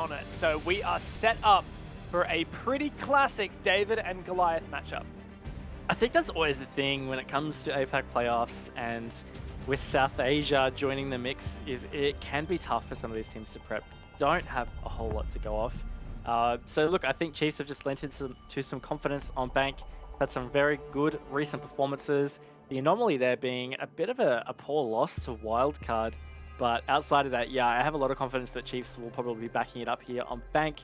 on it. So we are set up for a pretty classic David and Goliath matchup. I think that's always the thing when it comes to APAC playoffs, and with South Asia joining the mix, is it can be tough for some of these teams to prep. Don't have a whole lot to go off. So look, I think Chiefs have just lent into some confidence on Bank. Had some very good recent performances. The anomaly there being a bit of a poor loss to Wildcard. But outside of that, yeah, I have a lot of confidence that Chiefs will probably be backing it up here on Bank.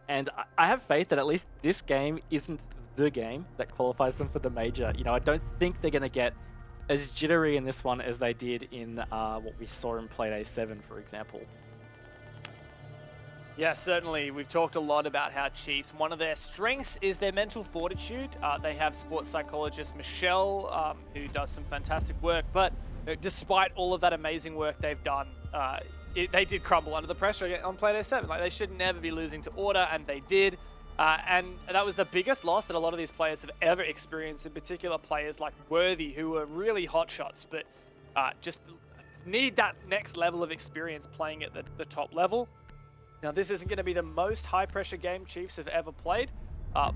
And I have faith that at least this game isn't the game that qualifies them for the major. You know, I don't think they're going to get as jittery in this one as they did in what we saw in Play Day 7, for example. Yeah, certainly. We've talked a lot about how Chiefs, one of their strengths is their mental fortitude. They have sports psychologist Michelle, who does some fantastic work. But despite all of that amazing work they've done, they did crumble under the pressure on Play Day 7. Like, they should never be losing to Order, and they did. And that was the biggest loss that a lot of these players have ever experienced, in particular players like Worthy, who were really hot shots, but just need that next level of experience playing at the top level. Now, this isn't going to be the most high-pressure game Chiefs have ever played,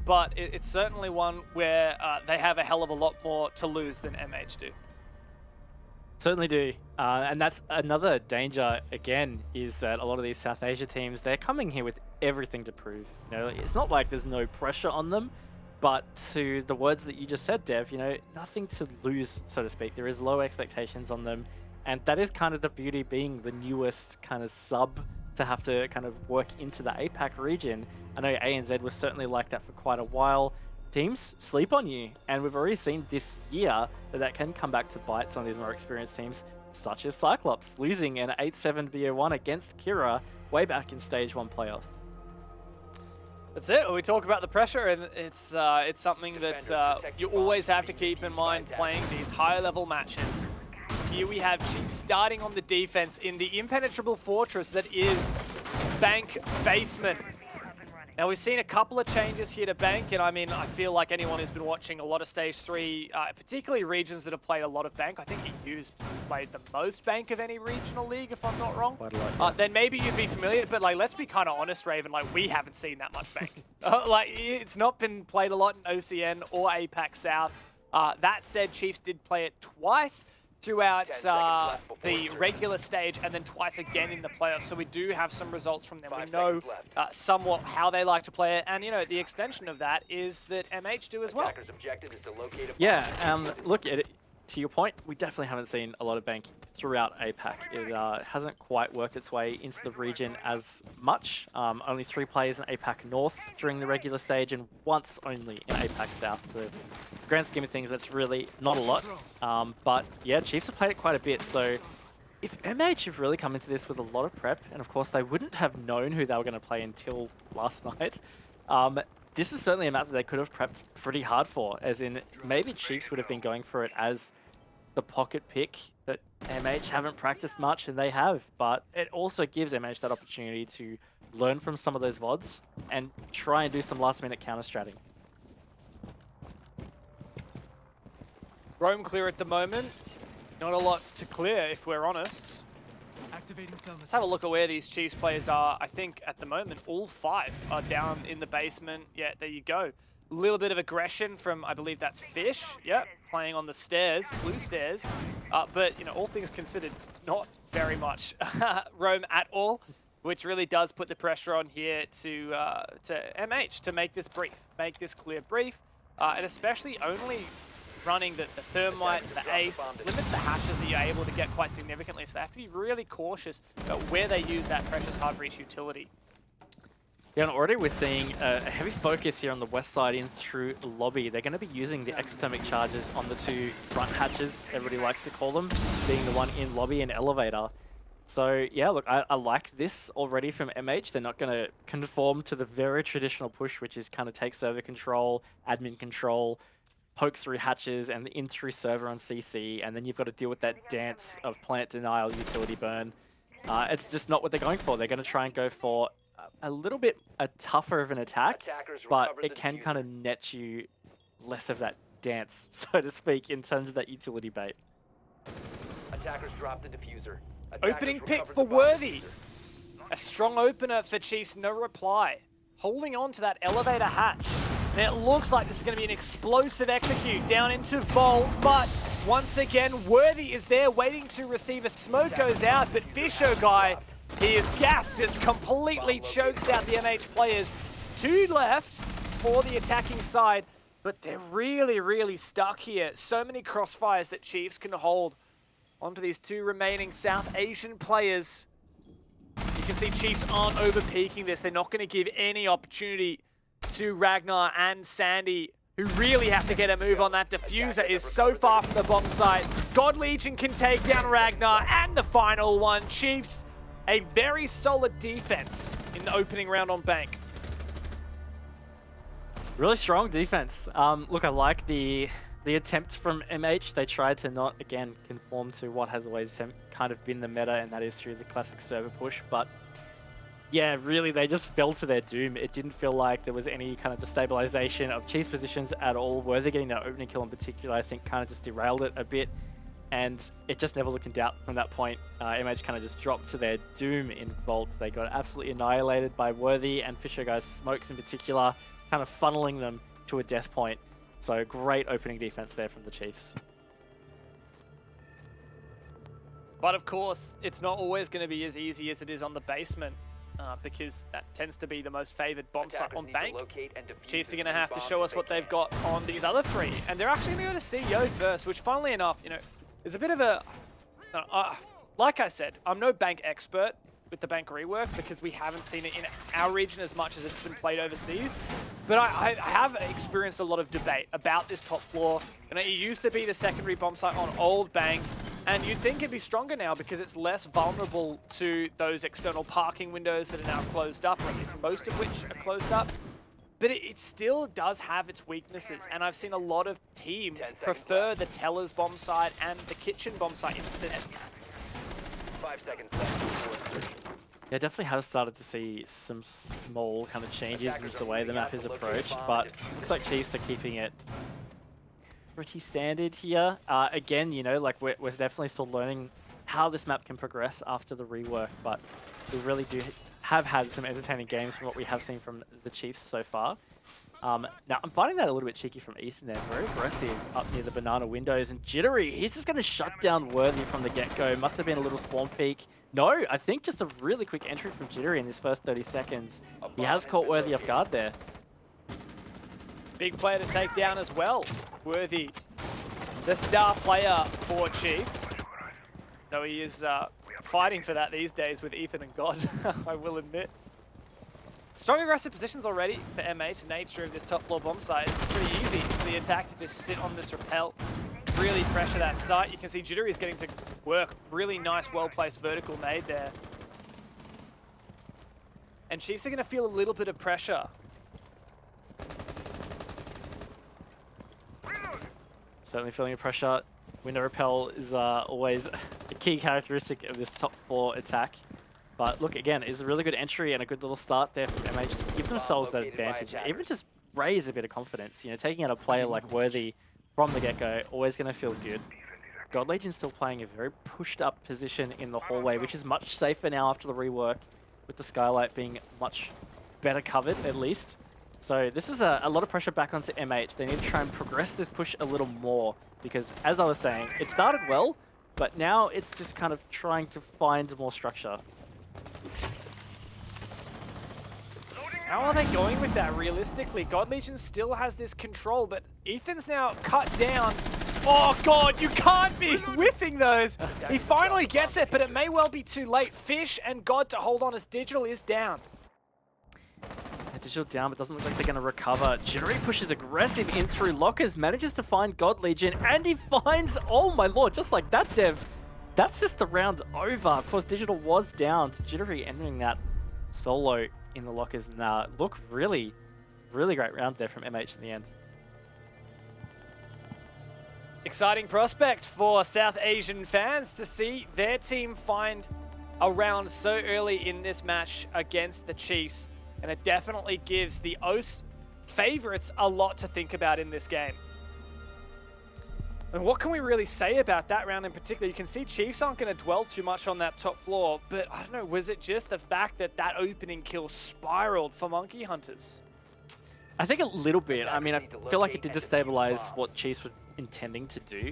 but it's certainly one where they have a hell of a lot more to lose than MH do. Certainly do. And that's another danger, again, is that a lot of these South Asia teams, they're coming here with everything to prove. You know, it's not like there's no pressure on them, but to the words that you just said, Dev, you know, nothing to lose, so to speak. There is low expectations on them, and that is kind of the beauty being the newest kind of sub to have to kind of work into the APAC region. I know ANZ was certainly like that for quite a while. Teams sleep on you, and we've already seen this year that can come back to bite some of these more experienced teams, such as Cyclops, losing an 8-7 BO1 against Kira way back in Stage 1 playoffs. That's it. We talk about the pressure, and it's something that you always have to keep in mind playing these higher level matches. Here we have Chiefs starting on the defense in the impenetrable fortress that is Bank Basement. Now, we've seen a couple of changes here to Bank, and I mean, I feel like anyone who's been watching a lot of Stage 3, particularly regions that have played a lot of Bank, I think EU's played the most Bank of any regional league, if I'm not wrong. Quite a lot, yeah. Then maybe you'd be familiar, but like, let's be kind of honest, Raven, like, we haven't seen that much Bank. Like, it's not been played a lot in OCN or APAC South. That said, Chiefs did play it twice throughout the regular stage, and then twice again in the playoffs. So we do have some results from them. We know somewhat how they like to play it, and you know, the extension of that is that MH do as well. Yeah, look at it. To your point, we definitely haven't seen a lot of Bank throughout APAC. It hasn't quite worked its way into the region as much. Only 3 players in APAC North during the regular stage, and once only in APAC South. So, grand scheme of things, that's really not a lot. But yeah, Chiefs have played it quite a bit. So if MH have really come into this with a lot of prep, and of course they wouldn't have known who they were going to play until last night, this is certainly a map that they could have prepped pretty hard for, as in maybe Chiefs would have been going for it as the pocket pick that MH haven't practiced much, and they have, but it also gives MH that opportunity to learn from some of those VODs and try and do some last minute counter stratting. Roam clear at the moment. Not a lot to clear, if we're honest. Let's have a look at where these Chiefs players are. I think at the moment, all 5 are down in the basement. Yeah, there you go. A little bit of aggression from, I believe that's Fish. Yep, playing on the stairs, blue stairs. But, you know, all things considered, not very much Roam at all, which really does put the pressure on here to MH to make this brief, make this clear brief, and especially only running the Thermite, the Ace, limits the hashes that you're able to get quite significantly, so they have to be really cautious about where they use that precious hard reach utility. Yeah, and already we're seeing a heavy focus here on the west side in through lobby. They're going to be using the exothermic charges on the 2 front hatches, everybody likes to call them, being the one in lobby and elevator. So yeah, look, I like this already from MH. They're not going to conform to the very traditional push, which is kind of take server control, admin control, poke through hatches and in through server on CC, and then you've got to deal with that dance of plant denial, utility burn. It's just not what they're going for. They're going to try and go for a little bit tougher of an attack, but it can kind of net you less of that dance, so to speak, in terms of that utility bait. Attackers drop the diffuser. Opening pick for Worthy. A strong opener for Chiefs, no reply. Holding on to that elevator hatch. And it looks like this is going to be an explosive execute down into Vault, but once again, Worthy is there waiting to receive. A smoke goes out, but Fisher guy, he is gassed, just completely chokes out the MH players. 2 left for the attacking side, but they're really stuck here. So many crossfires that Chiefs can hold onto these 2 remaining South Asian players. You can see Chiefs aren't over-peaking this. They're not going to give any opportunity to Ragnar and Sandy, who really have to get a move on. That diffuser is so far from the bomb site. God Legion can take down Ragnar, and the final one. Chiefs, a very solid defense in the opening round on Bank. Really strong defense. Look, I like the attempt from MH. They tried to not, again, conform to what has always kind of been the meta, and that is through the classic server push. But yeah, really, they just fell to their doom. It didn't feel like there was any kind of destabilization of Chiefs positions at all. Worthy getting that opening kill in particular, I think, kind of just derailed it a bit. And it just never looked in doubt from that point. MH kind of just dropped to their doom in Vault. They got absolutely annihilated by Worthy and Fisher guys, Smokes in particular, kind of funneling them to a death point. So great opening defense there from the Chiefs. But of course, it's not always going to be as easy as it is on the basement, because that tends to be the most favored bomb site on Bank. Chiefs are going to have to show us what they've got on these other 3, and they're actually going to go to CEO first, which funnily enough, you know, is a bit of a... like I said, I'm no Bank expert with the Bank rework because we haven't seen it in our region as much as it's been played overseas. But I have experienced a lot of debate about this top floor. You know, it used to be the secondary bomb site on old Bank, and you'd think it'd be stronger now because it's less vulnerable to those external parking windows that are now closed up, or at least most of which are closed up. But it still does have its weaknesses, and I've seen a lot of teams prefer the Teller's bomb site and the Kitchen bomb site instead. 5 seconds left. Yeah, definitely has started to see some small kind of changes in the way the map is approached, but looks like Chiefs are keeping it pretty standard here. Again, you know, like we're definitely still learning how this map can progress after the rework, but we really have had some entertaining games from what we have seen from the Chiefs so far. Now, I'm finding that a little bit cheeky from Ethan there. Very aggressive up near the banana windows. And Jittery, he's just going to shut down Worthy from the get-go. Must have been a little spawn peek. No, I think just a really quick entry from Jittery in his first 30 seconds. He has caught Worthy off guard there. Big player to take down as well. Worthy, the star player for Chiefs. Though he is fighting for that these days with Ethan and God, I will admit. Strong aggressive positions already for MH. The nature of this top floor bomb site is it's pretty easy for the attack to just sit on this rappel, really pressure that site. You can see Jittery is getting to work. Really nice, well-placed vertical nade there. And Chiefs are going to feel a little bit of pressure. Certainly feeling the pressure. Window repel is always a key characteristic of this top floor attack. But look, again, it's a really good entry and a good little start there from MH to give themselves that advantage. Even just raise a bit of confidence. You know, taking out a player like Worthy from the get-go, always going to feel good. God Legion's still playing a very pushed-up position in the hallway, which is much safer now after the rework, with the skylight being much better covered, at least. So this is a lot of pressure back onto MH. They need to try and progress this push a little more, because as I was saying, it started well, but now it's just kind of trying to find more structure. How are they going with that realistically? God Legion still has this control, but Ethan's now cut down. Oh God, you can't be whiffing those. He finally gets it, but it may well be too late. Fish and God to hold on as Digital is down. Digital down, but doesn't look like they're going to recover. Jittery pushes aggressive in through lockers, manages to find God Legion, and he finds, oh my lord, just like that, Dev. That's just the round over. Of course, Digital was down. Jittery entering that solo in the lockers. And look, really great round there from MH in the end. Exciting prospect for South Asian fans to see their team find a round so early in this match against the Chiefs. And it definitely gives the OS favorites a lot to think about in this game. And what can we really say about that round in particular? You can see Chiefs aren't going to dwell too much on that top floor, but I don't know, was it just the fact that that opening kill spiraled for Monkey Hunters? I think a little bit. I mean, I feel like it did destabilize what Chiefs were intending to do.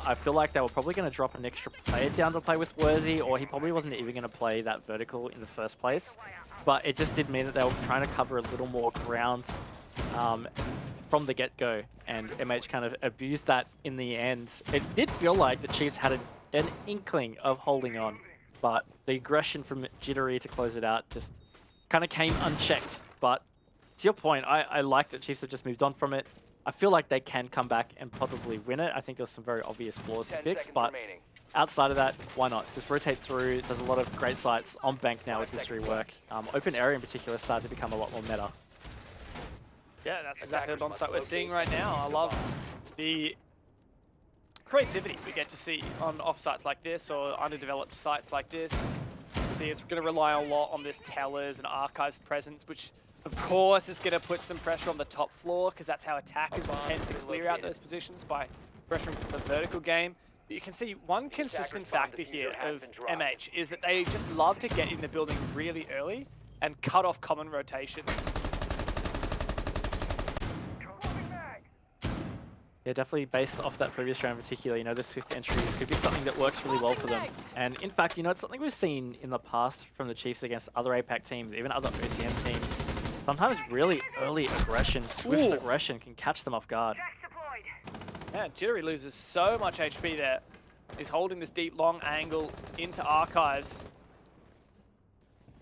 I feel like they were probably going to drop an extra player down to play with Worthy, or he probably wasn't even going to play that vertical in the first place. But it just did mean that they were trying to cover a little more ground from the get-go, and MH kind of abused that in the end. It did feel like the Chiefs had an inkling of holding on, but the aggression from Jittery to close it out just kind of came unchecked. But to your point, I like that Chiefs have just moved on from it. I feel like they can come back and probably win it. I think there's some very obvious flaws to fix, but outside of that, why not? Just rotate through. There's a lot of great sites on bank now with this rework. Open area in particular started to become a lot more meta. Yeah, that's exactly the bomb site we're seeing right now. I love the creativity we get to see on offsites like this or underdeveloped sites like this. See, it's going to rely a lot on this tellers and archives presence, which of course is going to put some pressure on the top floor because that's how attackers will tend to clear out those positions, by pressuring the vertical game. But you can see one consistent factor here of MH is that they just love to get in the building really early and cut off common rotations. Yeah, definitely based off that previous round in particular, you know, the swift entries could be something that works really well for them. And in fact, you know, it's something we've seen in the past from the Chiefs against other APAC teams, even other OCM teams. Sometimes really early aggression, swift aggression can catch them off guard. Yeah, Jittery loses so much HP there. He's holding this deep, long angle into archives.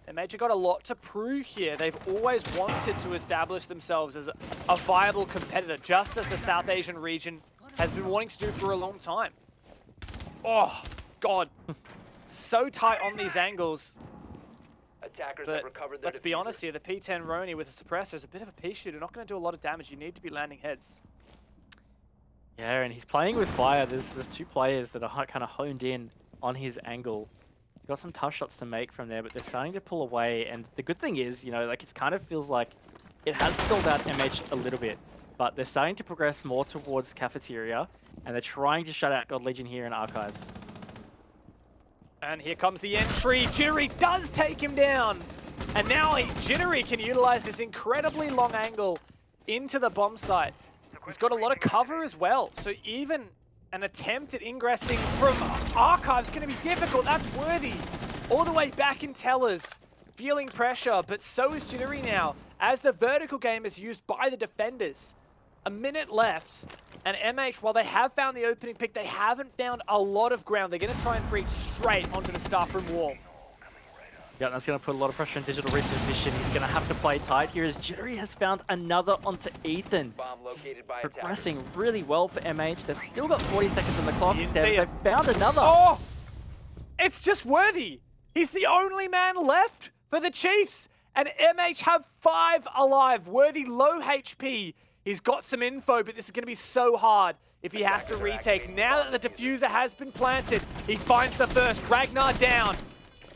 And Major got a lot to prove here. They've always wanted to establish themselves as a viable competitor, just as the South Asian region has been wanting to do for a long time. Oh, God. So tight on these angles. But let's be honest here, the P10 Roni with a suppressor is a bit of a pea shooter, not going to do a lot of damage. You need to be landing heads. Yeah, and he's playing with fire. There's two players that are kind of honed in on his angle. He's got some tough shots to make from there, but they're starting to pull away. And the good thing is, you know, like it kind of feels like it has stalled out MH a little bit, but they're starting to progress more towards Cafeteria, and they're trying to shut out God Legion here in Archives. And here comes the entry. Jittery does take him down. And now Jittery can utilize this incredibly long angle into the bomb site. He's got a lot of cover as well, so even an attempt at ingressing from Archives is going to be difficult. That's Worthy. All the way back in Tellers, feeling pressure, but so is Jittery now, as the vertical game is used by the defenders. A minute left, and MH, while they have found the opening pick, they haven't found a lot of ground. They're going to try and breach straight onto the staff room wall. Yeah, that's going to put a lot of pressure on Digital reposition. He's going to have to play tight here as Jittery has found another onto Ethan. Progressing really well for MH. They've still got 40 seconds on the clock. They've found another. Oh! It's just Worthy. He's the only man left for the Chiefs. And MH have 5 alive. Worthy low HP. He's got some info, but this is going to be so hard if he has to retake. Now that the diffuser has been planted, he finds the first. Ragnar down.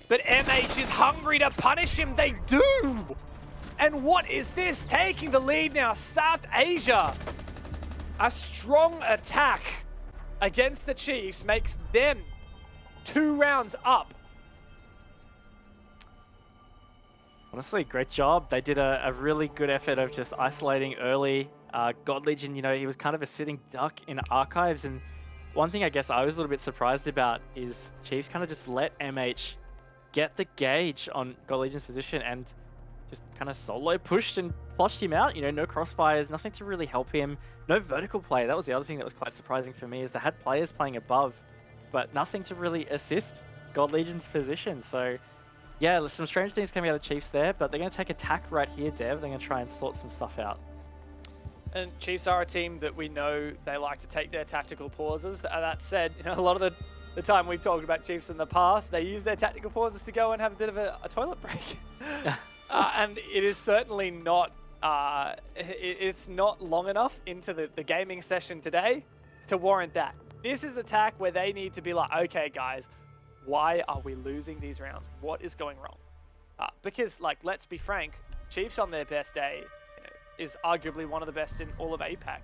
But MH is hungry to punish him. They do! And what is this? Taking the lead now, South Asia. A strong attack against the Chiefs makes them 2 rounds up. Honestly, great job. They did a really good effort of just isolating early. God Legion, you know, he was kind of a sitting duck in Archives. And one thing I guess I was a little bit surprised about is Chiefs kind of just let MH get the gauge on God Legion's position and just kind of solo pushed and flushed him out. You know, no crossfires, nothing to really help him. No vertical play. That was the other thing that was quite surprising for me, is they had players playing above, but nothing to really assist God Legion's position. So yeah, there's some strange things coming out of the Chiefs there, but they're going to take attack right here, Dev. They're going to try and sort some stuff out. And Chiefs are a team that we know they like to take their tactical pauses. That said, you know, a lot of the time we've talked about Chiefs in the past, they use their tactical pauses to go and have a bit of a toilet break. And it is certainly not, it's not long enough into the gaming session today to warrant that. This is attack where they need to be like, okay, guys, why are we losing these rounds? What is going wrong? Because, like, let's be frank, Chiefs on their best day is arguably one of the best in all of APAC.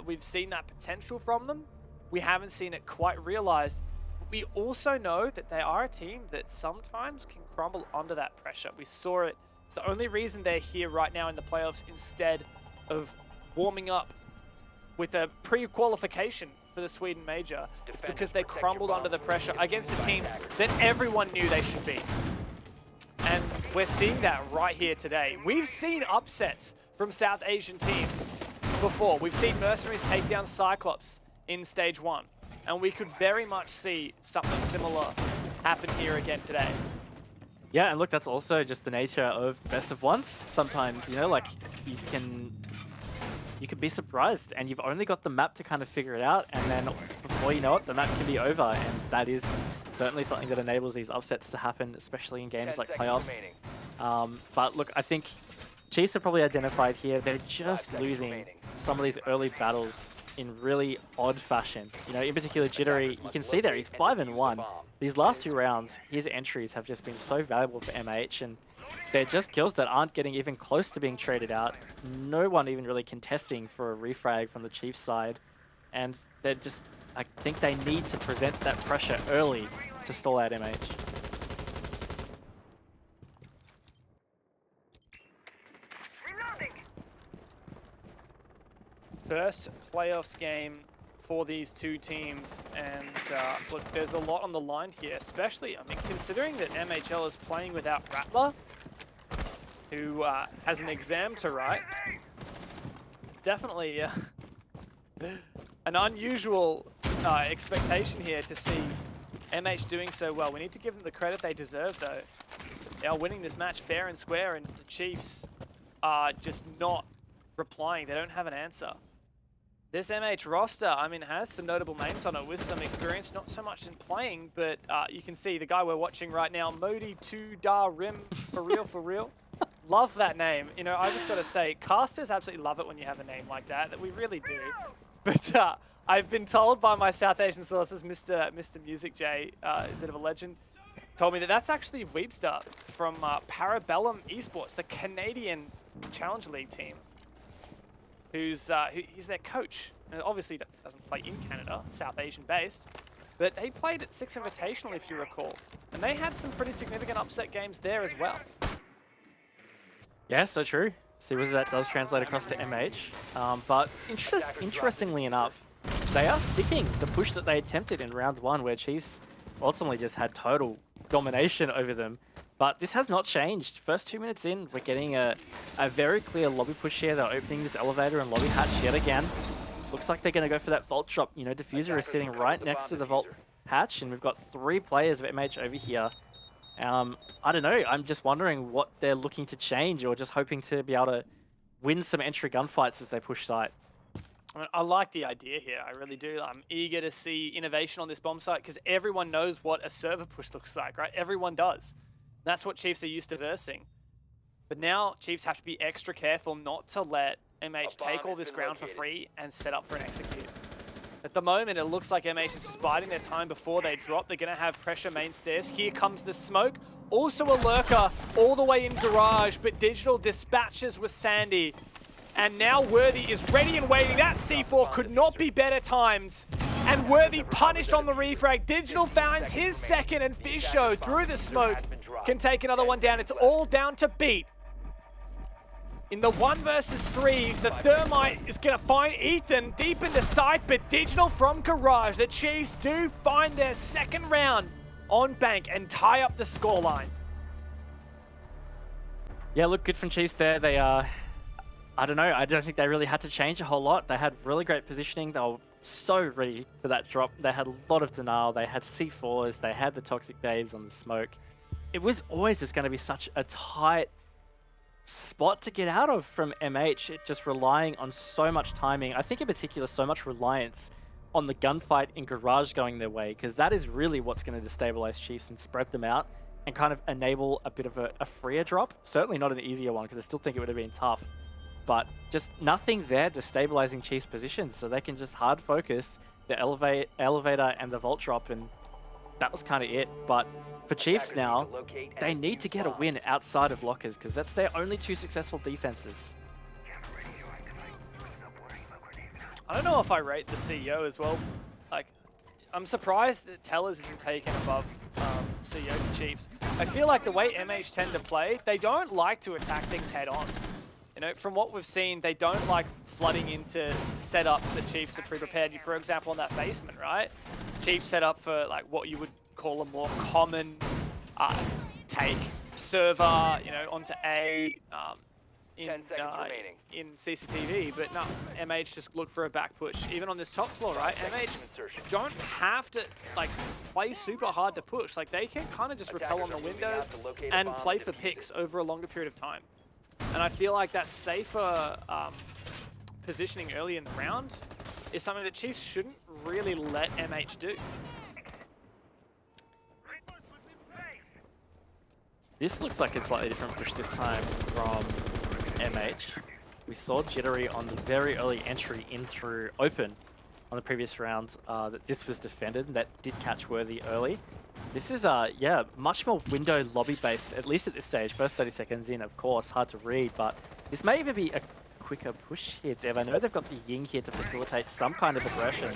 We've seen that potential from them. we haven't seen it quite realized. We also know that they are a team that sometimes can crumble under that pressure. We saw it. It's the only reason they're here right now in the playoffs instead of warming up with a pre-qualification for the Sweden Major. It's because they crumbled under the pressure against a team that everyone knew they should beat. And we're seeing that right here today. We've seen upsets from South Asian teams before. We've seen Mercenaries take down Cyclops in stage 1. And we could very much see something similar happen here again today. Yeah, and look, that's also just the nature of best of ones. Sometimes, you know, like you could be surprised and you've only got the map to kind of figure it out, and then before you know it, the map can be over, and that is certainly something that enables these upsets to happen, especially in games like playoffs. But look, I think Chiefs are probably identified here. They're just losing some of these early battles in really odd fashion. You know, in particular, Jittery, you can see there, he's 5-1. These last 2 rounds, his entries have just been so valuable for MH, and they're just kills that aren't getting even close to being traded out. No one even really contesting for a refrag from the Chiefs side. And they're just, I think they need to present that pressure early to stall out MH. First playoffs game for these two teams, and look, there's a lot on the line here, especially, I mean, considering that MHL is playing without Rattler, who has an exam to write. It's definitely an unusual expectation here to see MH doing so well. We need to give them the credit they deserve, though. They are winning this match fair and square, and the Chiefs are just not replying. They don't have an answer. This MH roster, I mean, has some notable names on it with some experience, not so much in playing, but you can see the guy we're watching right now, Modi 2 Dar Rim, for real, for real. Love that name. You know, I just got to say, casters absolutely love it when you have a name like that we really do. But I've been told by my South Asian sources, Mr. Music J, a bit of a legend, told me that that's actually Weebster from Parabellum Esports, the Canadian Challenge League team. He's their coach. And obviously doesn't play in Canada, South Asian based, but he played at Six Invitational, if you recall. And they had some pretty significant upset games there as well. Yeah, so true. See whether that does translate across to MH. But interestingly enough, they are sticking the push that they attempted in round 1, where Chiefs ultimately just had total domination over them. But this has not changed. First 2 minutes in, we're getting a very clear lobby push here. They're opening this elevator and lobby hatch yet again. Looks like they're going to go for that vault drop. You know, Diffuser is sitting right next to the vault hatch, and we've got 3 players of MH over here. I don't know. I'm just wondering what they're looking to change, or just hoping to be able to win some entry gunfights as they push site. I mean, I like the idea here. I really do. I'm eager to see innovation on this bomb site, because everyone knows what a server push looks like, right? Everyone does. That's what Chiefs are used to versing. But now Chiefs have to be extra careful not to let MH take all this ground for free and set up for an execute. At the moment, it looks like MH is just biding their time before they drop. They're going to have pressure main stairs. Here comes the smoke. Also a lurker all the way in garage, but Digital dispatches with Sandy. And now Worthy is ready and waiting. That C4 could not be better times. And Worthy punished on the refrag. Digital finds his second, and Fisho through the smoke can take another one down. It's all down to Beat. In the 1 versus 3, the Thermite is going to find Ethan deep into sight, but Digital from Garage. The Chiefs do find their second round on bank and tie up the scoreline. Yeah, look good from Chiefs there. They are, I don't know, I don't think they really had to change a whole lot. They had really great positioning. They were so ready for that drop. They had a lot of denial. They had C4s. They had the Toxic Babes on the smoke. It was always just going to be such a tight spot to get out of from MH. It just relying on so much timing. I think in particular, so much reliance on the gunfight in Garage going their way, because that is really what's going to destabilize Chiefs and spread them out and kind of enable a bit of a freer drop. Certainly not an easier one, because I still think it would have been tough. But just nothing there destabilizing Chiefs' positions, so they can just hard focus the elevator and the vault drop, and that was kind of it. But for Chiefs now, they need to get a win outside of lockers, because that's their only 2 successful defenses. I don't know if I rate the CEO as well. Like, I'm surprised that Tellers isn't taken above CEO for Chiefs. I feel like the way MH tend to play, they don't like to attack things head on. You know, from what we've seen, they don't like flooding into setups that Chiefs are pre-prepared. For example, on that basement, right? Chiefs set up for like what you would call a more common take server, you know, onto A in CCTV, but no, MH just look for a back push. Even on this top floor, right? MH don't have to like play super hard to push. Like they can kind of just repel on the windows and play for picks over a longer period of time. And I feel like that safer positioning early in the round is something that Chiefs shouldn't really let MH do. This looks like a slightly different push this time from MH. We saw Jittery on the very early entry in through open on the previous round that this was defended. That did catch Worthy early. This is, yeah, much more window lobby based, at least at this stage. First 30 seconds in, of course, hard to read, but this may even be a quicker push here, Dev. I know they've got the Ying here to facilitate some kind of aggression.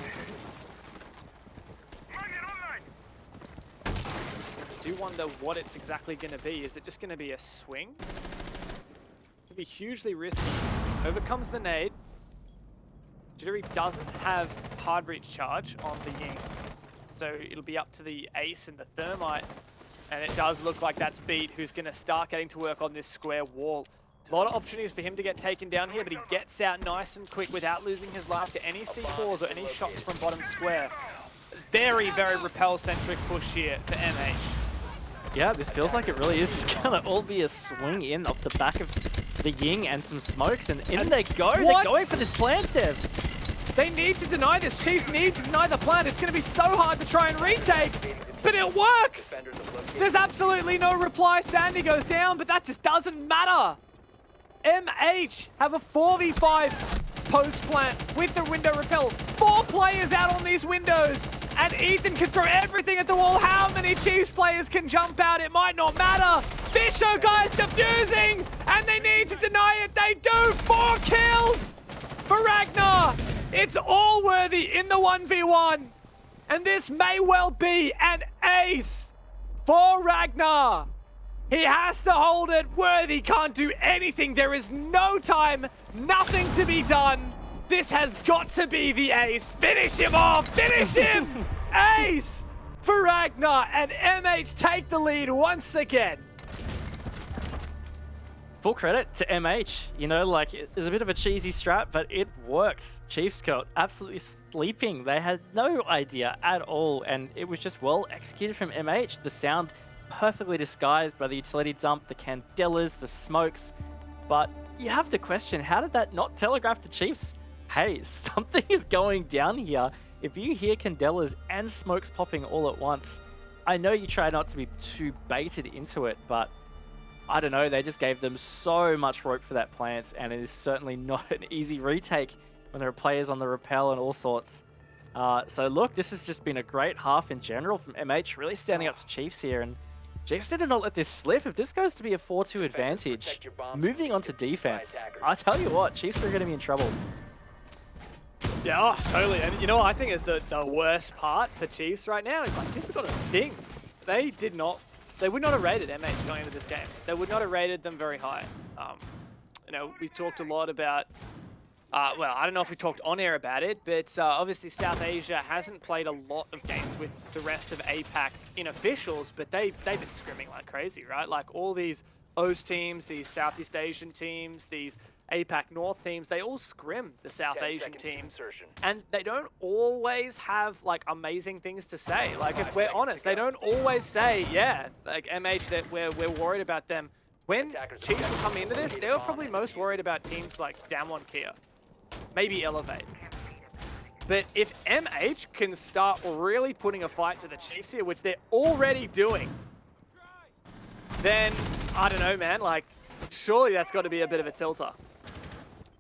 I do wonder what it's exactly going to be. Is it just going to be a swing? It'll be hugely risky. Overcomes the nade. Jittery doesn't have hard breach charge on the Ying, so it'll be up to the Ace and the Thermite, and it does look like that's Beat who's going to start getting to work on this square wall. A lot of opportunities for him to get taken down here, but he gets out nice and quick without losing his life to any C4s or any shots from bottom square. Very, very repel-centric push here for MH. Yeah, this feels like it really is just gonna all be a swing in off the back of the Ying and some smokes, and in they go. What? They're going for this plant, Dev. They need to deny this. Chiefs need to deny the plant. It's going to be so hard to try and retake, but it works. There's absolutely no reply. Sandy goes down, but that just doesn't matter. MH have a 4v5 post plant with the window repel. 4 players out on these windows, and Ethan can throw everything at the wall. How many Chiefs players can jump out? It might not matter. Fisho guys defusing, and they need to deny it. They do. 4 kills for Ragnar. It's all Worthy in the 1v1, and this may well be an ace for Ragnar. He has to hold it. Worthy can't do anything. There is no time, nothing to be done. This has got to be the ace. Finish him off, finish him! Ace for Ragnar, and MH take the lead once again. Full credit to MH. You know, like, it's a bit of a cheesy strat, but it works. Chiefs got absolutely sleeping. They had no idea at all, and it was just well executed from MH. The sound perfectly disguised by the utility dump, the candelas, the smokes. But you have to question, how did that not telegraph the Chiefs? Hey, something is going down here. If you hear candelas and smokes popping all at once, I know you try not to be too baited into it, but I don't know, they just gave them so much rope for that plant, and it is certainly not an easy retake when there are players on the rappel and all sorts. So look, this has just been a great half in general from MH, really standing up to Chiefs here, and Chiefs did not let this slip. If this goes to be a 4-2 advantage, moving on to defense, I tell you what, Chiefs are going to be in trouble. Yeah, oh, totally. And you know what I think is the worst part for Chiefs right now? Is like, this has got a sting. They would not have rated MH going into this game. They would not have rated them very high. You know, we talked a lot about, well, I don't know if we talked on air about it, but obviously South Asia hasn't played a lot of games with the rest of APAC in officials, but they've been scrimming like crazy, right? Like all these OS teams, these Southeast Asian teams, these APAC North teams, they all scrim the South Asian teams. And they don't always have like amazing things to say. Like if we're honest, they don't always say, yeah, like MH, that we're worried about them. When Chiefs were coming into this, they were probably most worried about teams like Damwon Kia, maybe Elevate. But if MH can start really putting a fight to the Chiefs here, which they're already doing, then I don't know, man, like surely that's got to be a bit of a tilter.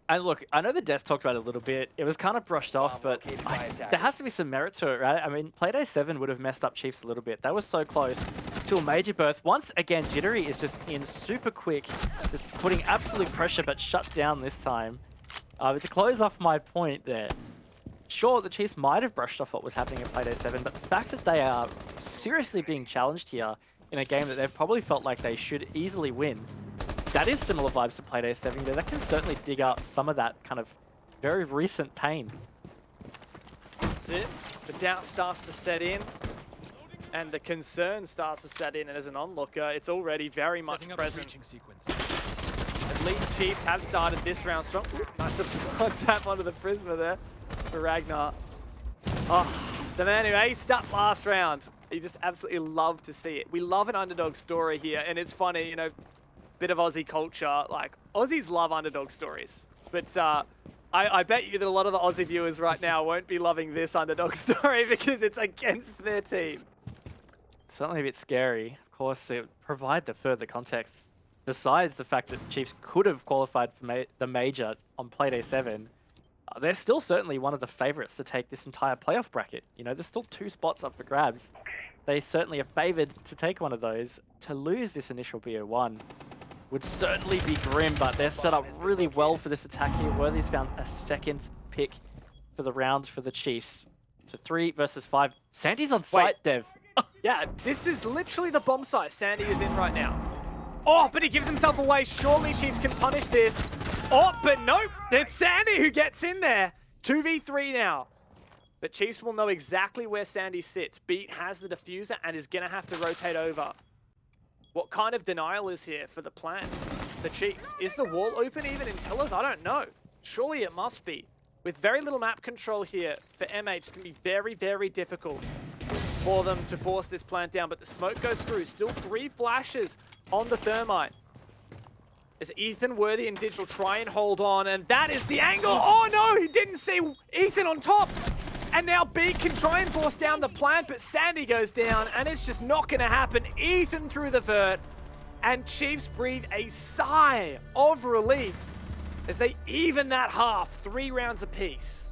And look, I know the Des talked about it a little bit. It was kind of brushed off, but there has to be some merit to it, right? I mean, Playday 7 would have messed up Chiefs a little bit. They were so close to a major berth. Once again, Jittery is just in super quick, just putting absolute pressure, but shut down this time. To close off my point there, sure, the Chiefs might have brushed off what was happening at Playday 7, but the fact that they are seriously being challenged here in a game that they've probably felt like they should easily win, that is similar vibes to Playday 7. You know, that can certainly dig out some of that kind of very recent pain. That's it. The doubt starts to set in, and the concern starts to set in. And as an onlooker, it's already very much present. At least Chiefs have started this round strong. Ooh, nice little tap onto the Prisma there for Ragnar. Oh, the man who aced up last round. You just absolutely love to see it. We love an underdog story here, and it's funny, you know, bit of Aussie culture. Like, Aussies love underdog stories. But I bet you that a lot of the Aussie viewers right now won't be loving this underdog story because it's against their team. Certainly a bit scary. Of course, to provide the further context, besides the fact that Chiefs could have qualified for the major on Playday 7, they're still certainly one of the favourites to take this entire playoff bracket. You know, there's still 2 spots up for grabs. They certainly are favoured to take one of those. To lose this initial BO1 would certainly be grim, but they're set up really well for this attack here. Worthy's found a second pick for the round for the Chiefs. So 3 versus 5. Sandy's on site, Dev. Yeah, this is literally the bomb site Sandy is in right now. Oh, but he gives himself away. Surely Chiefs can punish this. Oh, but nope. It's Sandy who gets in there. 2v3 now. But Chiefs will know exactly where Sandy sits. Beat has the diffuser and is going to have to rotate over. What kind of denial is here for the plan? The Chiefs. Is the wall open even in Tellers? I don't know. Surely it must be. With very little map control here for MH, it's going to be very, very difficult for them to force this plant down. But the smoke goes through. Still 3 flashes on the Thermite. As Ethan, Worthy, and Digital try and hold on. And that is the angle. Oh no, he didn't see Ethan on top. And now Beat can try and force down the plant, but Sandy goes down, and it's just not going to happen. Ethan through the vert, and Chiefs breathe a sigh of relief as they even that half, 3 rounds apiece.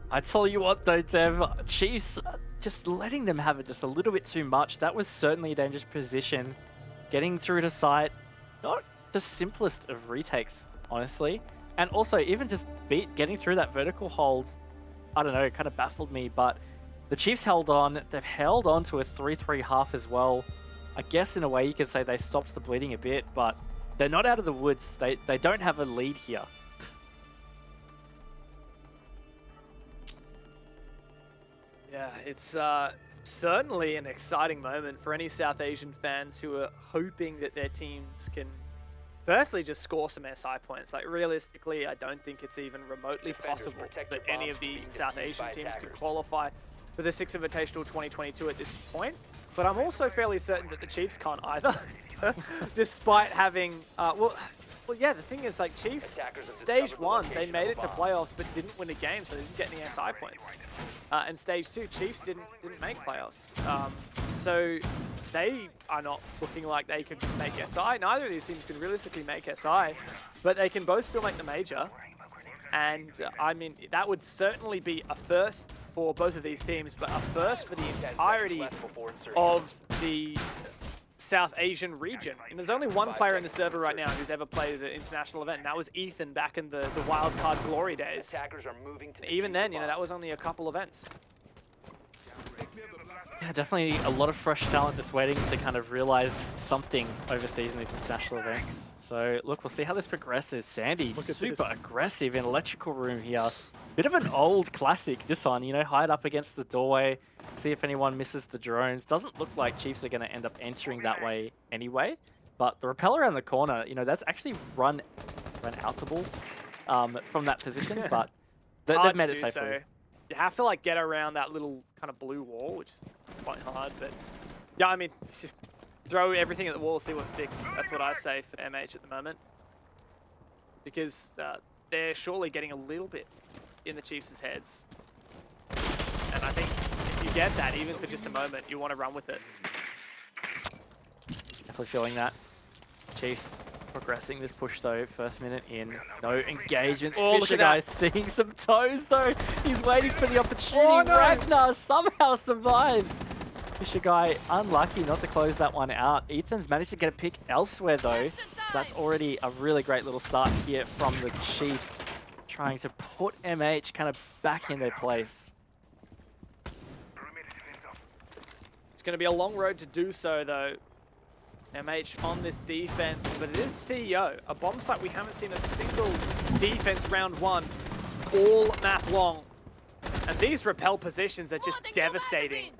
I tell you what though, Dev, Chiefs just letting them have it just a little bit too much. That was certainly a dangerous position. Getting through to site, not the simplest of retakes, honestly. And also, even just Beat getting through that vertical hold, I don't know, it kind of baffled me, but the Chiefs held on. They've held on to a 3-3 half as well. I guess in a way you could say they stopped the bleeding a bit, but they're not out of the woods. They don't have a lead here. Yeah, it's certainly an exciting moment for any South Asian fans who are hoping that their teams can firstly just score some SI points. Like, realistically, I don't think it's even remotely possible that any of the South Asian teams could qualify for the Six Invitational 2022 at this point. But I'm also fairly certain that the Chiefs can't either, despite having, well, yeah, the thing is, like, Chiefs, Stage 1, they made it to playoffs but didn't win a game, so they didn't get any SI points. And Stage 2, Chiefs didn't make playoffs. So they are not looking like they could make SI. Neither of these teams can realistically make SI, but they can both still make the major. And I mean, that would certainly be a first for both of these teams, but a first for the entirety of the South Asian region. And there's only one player in the server right now who's ever played an international event, and that was Ethan back in the wildcard glory days. And even then, you know, that was only a couple events. Yeah, definitely a lot of fresh talent just waiting to kind of realize something overseas in these international events. So, look, we'll see how this progresses. Sandy, super aggressive in Electrical Room here. Bit of an old classic, this one, you know, hide up against the doorway, see if anyone misses the drones. Doesn't look like Chiefs are going to end up entering that way anyway. But the rappel around the corner, you know, that's actually run outable from that position, but they've made it safely. So. You have to, like, get around that little kind of blue wall, which is quite hard, but yeah, I mean, throw everything at the wall, see what sticks. That's what I say for MH at the moment. Because they're surely getting a little bit in the Chiefs' heads. And I think if you get that, even for just a moment, you want to run with it. Definitely feeling that. Chiefs progressing this push though, first minute in. No engagements. Oh, Fisher guy seeing some toes though. He's waiting for the opportunity. Oh, no. Ragnar somehow survives. Fisher guy unlucky not to close that one out. Ethan's managed to get a pick elsewhere though. So that's already a really great little start here from the Chiefs. trying to put MH kind of back in their place. It's going to be a long road to do so, though. MH on this defense, but it is CEO, a bomb site we haven't seen a single defense round one all map long. And these repel positions are just devastating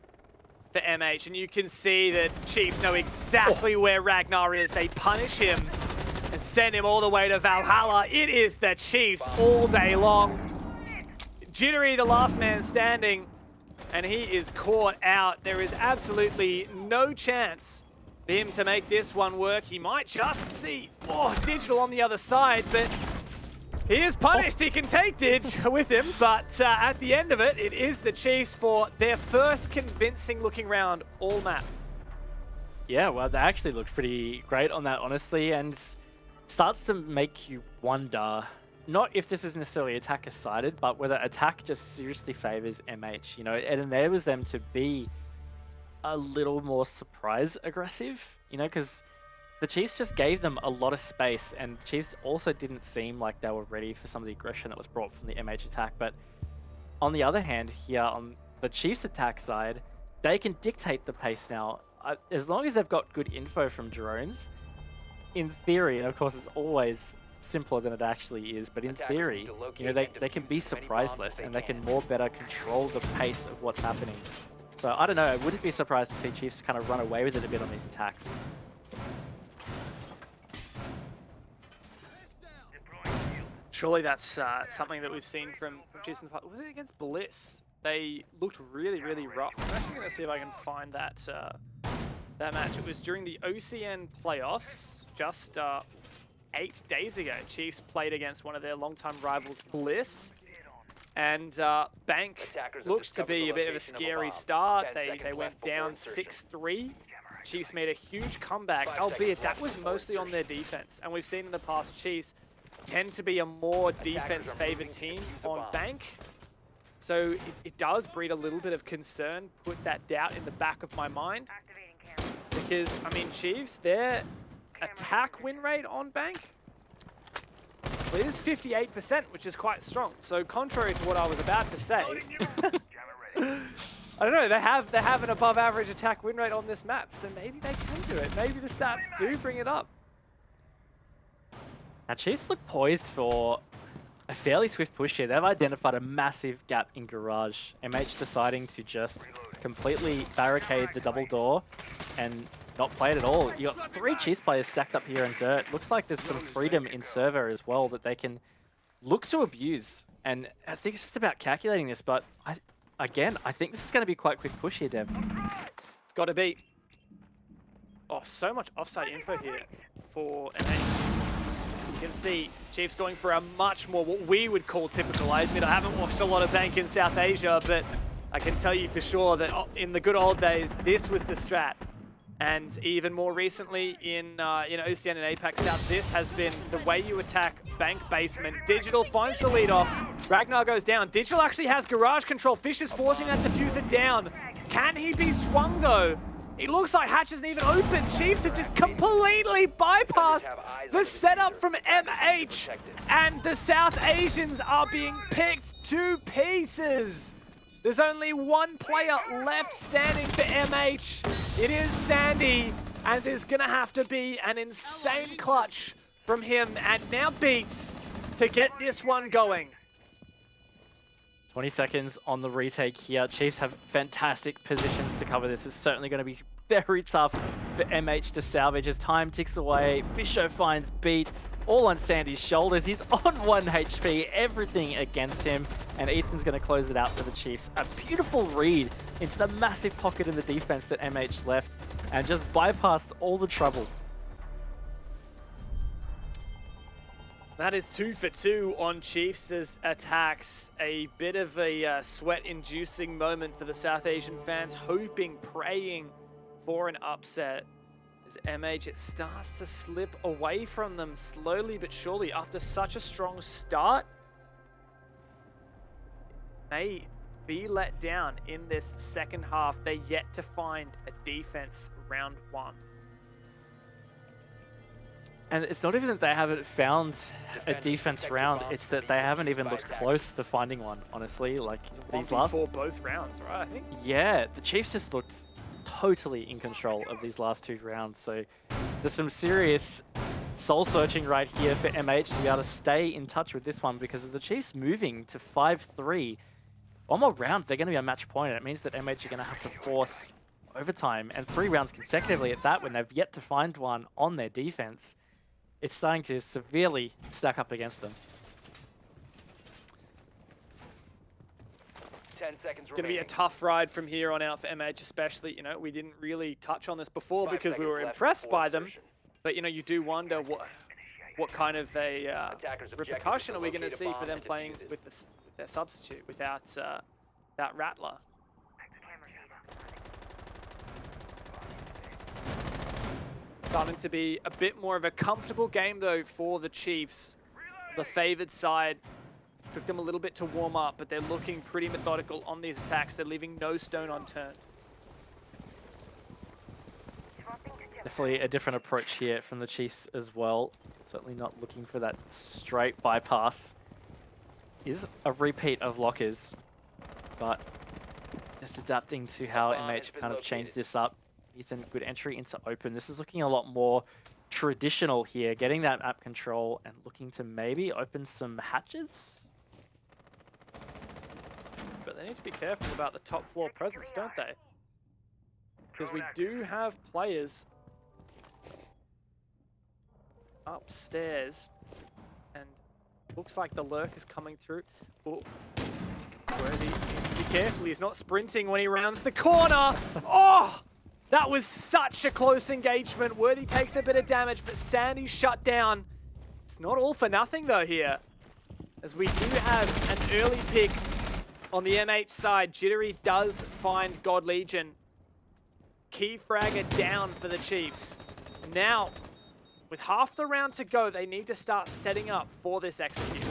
for MH, and you can see that Chiefs know exactly where Ragnar is. They punish him and send him all the way to Valhalla. It is the Chiefs all day long. Jittery, the last man standing, and he is caught out. There is absolutely no chance for him to make this one work. He might just see Digital on the other side, but he is punished. He can take Dig with him, but at the end of it, it is the Chiefs for their first convincing looking round all map. Yeah, well, they actually looked pretty great on that, honestly, and starts to make you wonder, not if this is necessarily attacker-sided, but whether attack just seriously favors MH. You know, it enables them to be a little more surprise aggressive, you know, because the Chiefs just gave them a lot of space, and the Chiefs also didn't seem like they were ready for some of the aggression that was brought from the MH attack. But on the other hand, here on the Chiefs attack side, they can dictate the pace now. As long as they've got good info from drones, in theory, and of course it's always simpler than it actually is, but in theory, you know, they can be surpriseless and they can more better control the pace of what's happening. So I don't know, I wouldn't be surprised to see Chiefs kind of run away with it a bit on these attacks. Surely that's something that we've seen from Chiefs in the past. Was it against Bliss? They looked really, really rough. I'm actually going to see if I can find that that match. It was during the OCN playoffs just 8 days ago. Chiefs played against one of their longtime rivals, Bliss. And Bank looks to be a bit of a scary start. They went down 6-3. Chiefs made a huge comeback, albeit that was mostly on their defense. And we've seen in the past, Chiefs tend to be a more defense-favored team on Bank. So it does breed a little bit of concern, put that doubt in the back of my mind. Because, I mean, Chiefs, their attack win rate on Bank, well, it is 58%, which is quite strong. So contrary to what I was about to say, I don't know, they have an above average attack win rate on this map, so maybe they can do it. Maybe the stats do bring it up. Now, Chiefs look poised for a fairly swift push here. They've identified a massive gap in Garage. MH deciding to just completely barricade the double door and not play it at all. You got 3 Chiefs players stacked up here in dirt. Looks like there's some freedom in server as well that they can look to abuse. And I think it's just about calculating this, but I think this is going to be quite a quick push here, Dev. It's got to be. Oh, so much offside info here for MH. You can see Chiefs going for a much more what we would call typical. I admit I haven't watched a lot of Bank in South Asia, but I can tell you for sure that in the good old days, this was the strat. And even more recently in OCN and APAC South, this has been the way you attack Bank basement. Digital finds the lead off. Ragnar goes down. Digital actually has garage control. Fish is forcing that diffuser down. Can he be swung though? It looks like Hatch isn't even open. Chiefs have just completely bypassed the setup from MH. And the South Asians are being picked to pieces. There's only one player left standing for MH. It is Sandy, and there's gonna have to be an insane clutch from him and now Beats to get this one going. 20 seconds on the retake here. Chiefs have fantastic positions to cover this. It's certainly going to be very tough for MH to salvage as time ticks away. Fisho finds Beat all on Sandy's shoulders. He's on 1 HP, everything against him, and Ethan's going to close it out for the Chiefs. A beautiful read into the massive pocket in the defense that MH left and just bypassed all the trouble. That is 2 for 2 on Chiefs' attacks. A bit of a sweat-inducing moment for the South Asian fans, hoping, praying for an upset. As MH, it starts to slip away from them slowly but surely after such a strong start. May be let down in this second half. They're yet to find a defense round 1. And it's not even that they haven't found a defense round, it's that they haven't even looked close to finding one, honestly. Like, these last... for both rounds, right, I think? Yeah, the Chiefs just looked totally in control of these last 2 rounds, so there's some serious soul-searching right here for MH to be able to stay in touch with this one, because of the Chiefs moving to 5-3. One more round, they're going to be a match point, and it means that MH are going to have to force overtime, and 3 rounds consecutively at that when they've yet to find one on their defense. It's starting to severely stack up against them. 10 seconds Going to be a tough ride from here on out for MH, especially, you know, we didn't really touch on this before because we were impressed by them. But, you know, you do wonder what kind of a repercussion are we going to see for them playing with their substitute without that Rattler. Starting to be a bit more of a comfortable game, though, for the Chiefs. The favored side took them a little bit to warm up, but they're looking pretty methodical on these attacks. They're leaving no stone unturned. Definitely a different approach here from the Chiefs as well. Certainly not looking for that straight bypass. Is a repeat of Lockers, but just adapting to how MH kind of changed this up. Ethan, good entry into open. This is looking a lot more traditional here, getting that map control and looking to maybe open some hatches. But they need to be careful about the top floor presence, don't they? Because we do have players upstairs, and looks like the lurk is coming through. Oh, Worthy needs to be careful. He's not sprinting when he rounds the corner. Oh! That was such a close engagement. Worthy takes a bit of damage, but Sandy's shut down. It's not all for nothing, though, here. As we do have an early pick on the MH side. Jittery does find God Legion. Key fragger down for the Chiefs. Now, with half the round to go, they need to start setting up for this execute.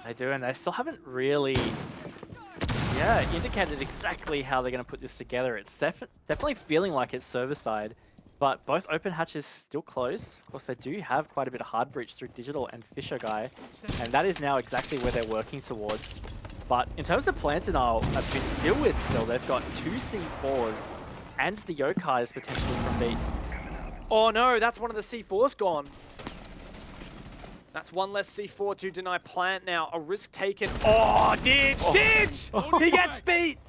They do, and they still haven't really... indicated exactly how they're going to put this together. It's definitely feeling like it's server side, but both open hatches still closed. Of course, they do have quite a bit of hard breach through Digital and Fisher Guy, and that is now exactly where they're working towards. But in terms of plan denial, a bit to deal with still. They've got 2 C4s and the Yokais potentially from B. Oh no, that's one of the C4s gone. That's one less C4 to deny plant now. A risk taken. Oh, Didge! Oh. Didge! Oh. He gets beat!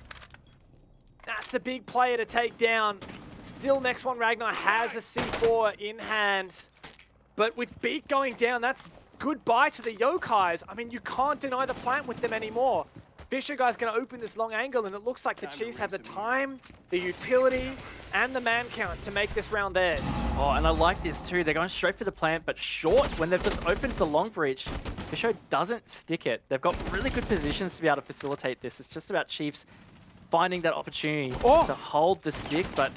That's a big player to take down. Still, next one, Ragnar has a C4 in hand. But with Beat going down, that's goodbye to the Yokais. I mean, you can't deny the plant with them anymore. Fisher Guy's going to open this long angle, and it looks like the Chiefs have the time, the utility, and the man count to make this round theirs. Oh, and I like this too. They're going straight for the plant, but short when they've just opened the long breach. Fisher doesn't stick it. They've got really good positions to be able to facilitate this. It's just about Chiefs finding that opportunity to hold the stick, but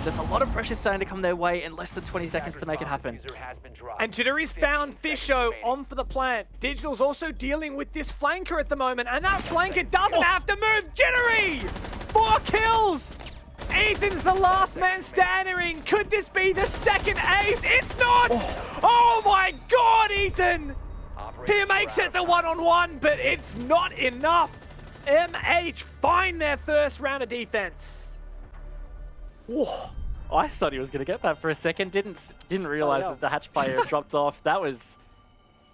there's a lot of pressure starting to come their way in less than 20 seconds to make it happen. And Jittery's found Fisho on for the plant. Digital's also dealing with this flanker at the moment, and that flanker doesn't have to move. Jittery! 4 kills! Ethan's the last man standing. Could this be the second ace? It's not! Oh my god, Ethan! He makes it the one-on-one, but it's not enough. MH find their first round of defense. Whoa. I thought he was going to get that for a second. Didn't realize that the hatch player dropped off. That was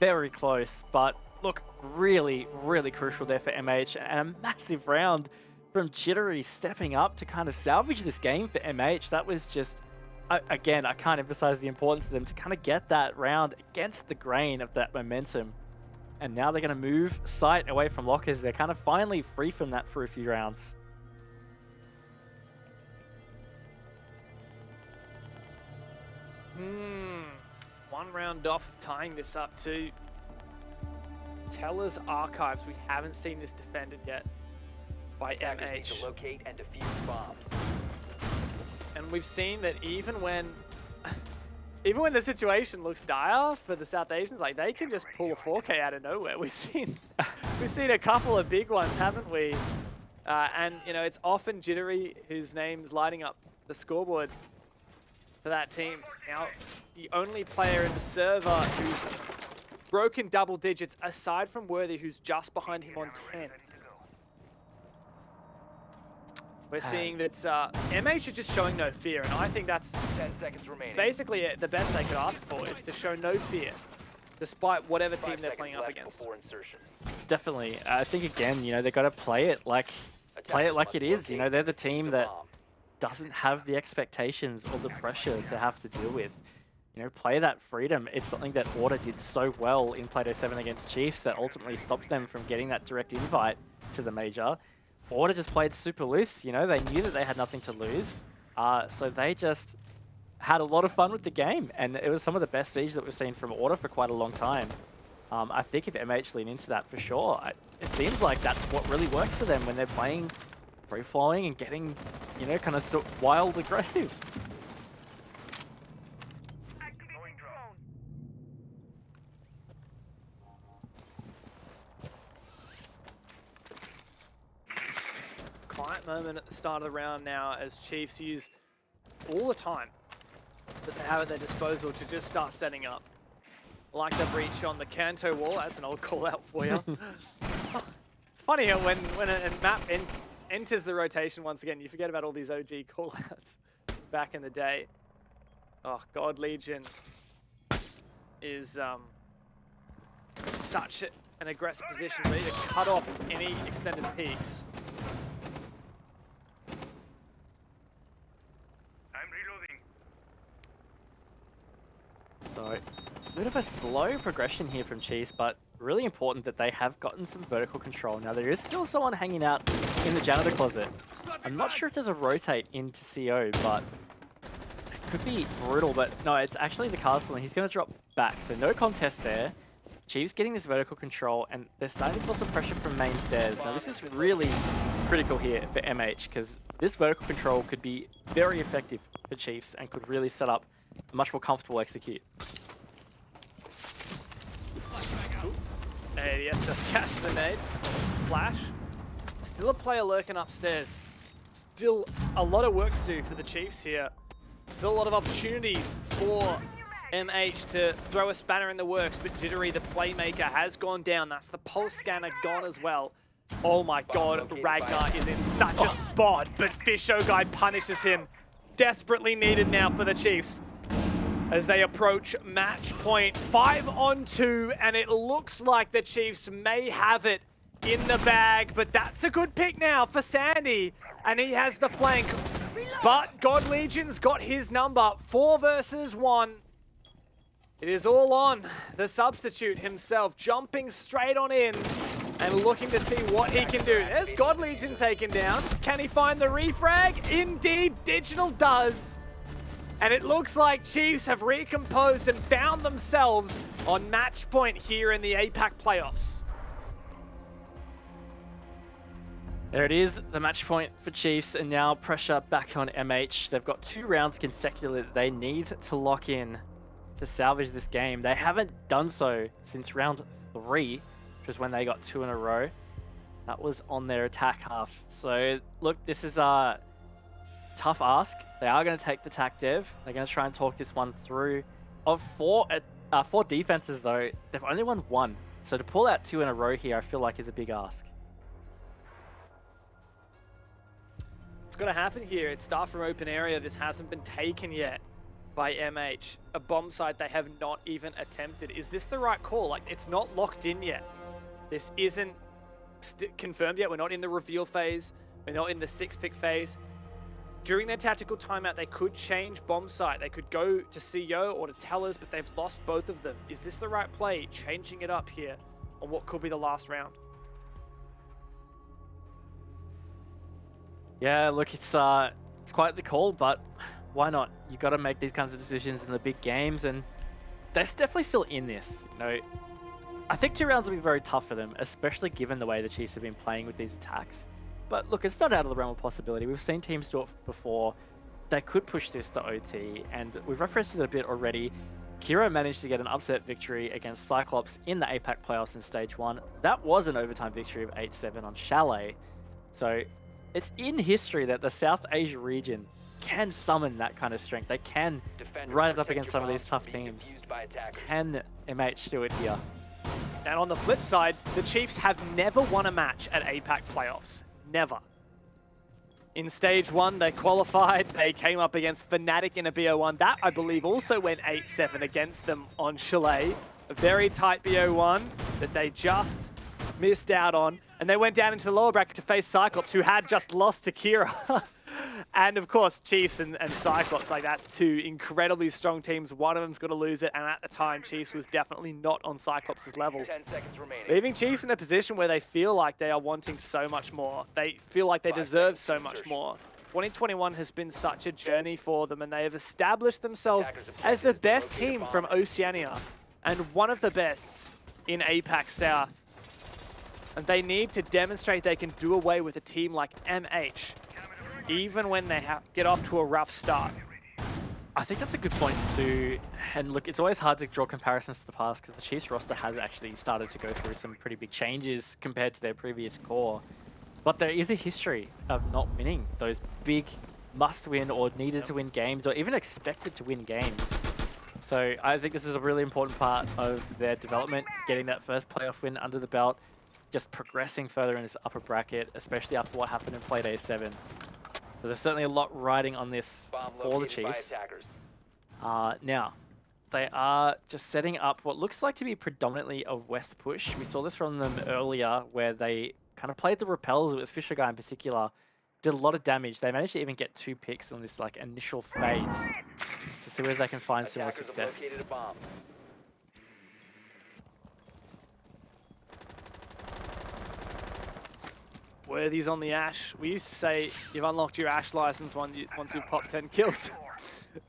very close. But look, really, really crucial there for MH. And a massive round from Jittery stepping up to kind of salvage this game for MH. That was just, again, I can't emphasize the importance of them to kind of get that round against the grain of that momentum. And now they're going to move sight away from Lockers. They're kind of finally free from that for a few rounds. One round off, tying this up to Teller's Archives. We haven't seen this defended yet by MH. To locate and defuse bombs. And we've seen that even when the situation looks dire for the South Asians, like they can just pull a 4K out of nowhere. We've seen a couple of big ones, haven't we? And you know, it's often Jittery whose name's lighting up the scoreboard. for that team. Now, the only player in the server who's broken double digits, aside from Worthy, who's just behind him on 10. We're seeing that MH are just showing no fear, and I think that's 10 seconds remaining. basically the best they could ask for, is to show no fear, despite whatever 5 team they're seconds playing up left against. before insertion. Definitely. I think again, you know, they got to play it like it is. You know, they're the team that doesn't have the expectations or the pressure to have to deal with. You know, play that freedom. It's something that Order did so well in Play-Doh 7 against Chiefs that ultimately stopped them from getting that direct invite to the major. Order just played super loose. You know, they knew that they had nothing to lose. So they just had a lot of fun with the game. And it was some of the best Siege that we've seen from Order for quite a long time. I think if MH lean into that for sure, it seems like that's what really works for them when they're playing free-flowing and getting, you know, kind of wild aggressive. Quiet moment at the start of the round now as Chiefs use all the time that they have at their disposal to just start setting up. Like the breach on the Kanto wall, that's an old call out for you. It's funny how when a map enters the rotation once again, you forget about all these OG call outs back in the day. Oh, God Legion is in such an aggressive position, ready to cut off any extended peaks. So it's a bit of a slow progression here from Chiefs, but really important that they have gotten some vertical control. Now there is still someone hanging out in the janitor closet. I'm not sure if there's a rotate into CO, but it could be brutal. But no, it's actually the castle, and he's going to drop back. So no contest there. Chiefs getting this vertical control, and they're starting to feel some pressure from main stairs. Now this is really critical here for MH, because this vertical control could be very effective for Chiefs and could really set up a much more comfortable execute. ADS does catch the nade. Flash. Still a player lurking upstairs. Still a lot of work to do for the Chiefs here. Still a lot of opportunities for MH to throw a spanner in the works, but Jittery, the playmaker, has gone down. That's the pulse scanner gone as well. Oh my God, Ragnar is in such a spot, but Fisho Guy punishes him. Desperately needed now for the Chiefs as they approach match point. 5 on 2, and it looks like the Chiefs may have it in the bag, but that's a good pick now for Sandy, and he has the flank. But God Legion's got his number. 4 versus 1. It is all on the substitute himself, jumping straight on in and looking to see what he can do. There's God Legion taken down. Can he find the refrag? Indeed, Digital does. And it looks like Chiefs have recomposed and found themselves on match point here in the APAC playoffs. There it is, the match point for Chiefs, and now pressure back on MH. They've got 2 rounds consecutively that they need to lock in to salvage this game. They haven't done so since round 3, which was when they got 2 in a row. That was on their attack half. So look, this is a tough ask. They are going to take the tac dev. They're going to try and talk this one through. Of 4 defenses though, they've only won 1. So to pull out 2 in a row here, I feel like is a big ask. It's going to happen here. It's start from open area. This hasn't been taken yet by MH. A bomb site they have not even attempted. Is this the right call? Like, it's not locked in yet. This isn't confirmed yet. We're not in the reveal phase. We're not in the 6-pick phase. During their tactical timeout, they could change bomb site. They could go to CEO or to Tellers, but they've lost both of them. Is this the right play? Changing it up here on what could be the last round. Yeah, look, it's quite the call, but why not? You got to make these kinds of decisions in the big games, and they're definitely still in this. You know, I think 2 rounds will be very tough for them, especially given the way the Chiefs have been playing with these attacks. But look, it's not out of the realm of possibility. We've seen teams do it before. They could push this to OT, and we've referenced it a bit already. Kira managed to get an upset victory against Cyclops in the APAC playoffs in Stage 1. That was an overtime victory of 8-7 on Chalet. So it's in history that the South Asia region can summon that kind of strength. They can rise up against some of these tough teams. Can MH do it here? And on the flip side, the Chiefs have never won a match at APAC playoffs. Never. In stage 1, they qualified. They came up against Fnatic in a BO1. That, I believe, also went 8-7 against them on Chalet. A very tight BO1 that they just missed out on. And they went down into the lower bracket to face Cyclops, who had just lost to Kira. And of course, Chiefs and Cyclops, like that's two incredibly strong teams. One of them's got to lose it, and at the time, Chiefs was definitely not on Cyclops' level. 10 seconds remaining. Leaving Chiefs in a position where they feel like they are wanting so much more. They feel like they deserve so much more. 2021 has been such a journey for them, and they have established themselves as the best team from Oceania and one of the best in APAC South. And they need to demonstrate they can do away with a team like MH, even when they get off to a rough start. I think that's a good point too. And look, it's always hard to draw comparisons to the past because the Chiefs roster has actually started to go through some pretty big changes compared to their previous core. But there is a history of not winning those big must-win or needed to win games or even expected to win games. So I think this is a really important part of their development, getting that first playoff win under the belt, just progressing further in this upper bracket, especially after what happened in Play Day 7. So there's certainly a lot riding on this for the Chiefs. Now, they are just setting up what looks like to be predominantly a west push. We saw this from them earlier where they kind of played the repels. It was Fisher Guy in particular. Did a lot of damage. They managed to even get 2 picks on this like initial phase to see whether they can find similar success. Worthy's on the Ash. We used to say you've unlocked your Ash license once you've popped 10 kills.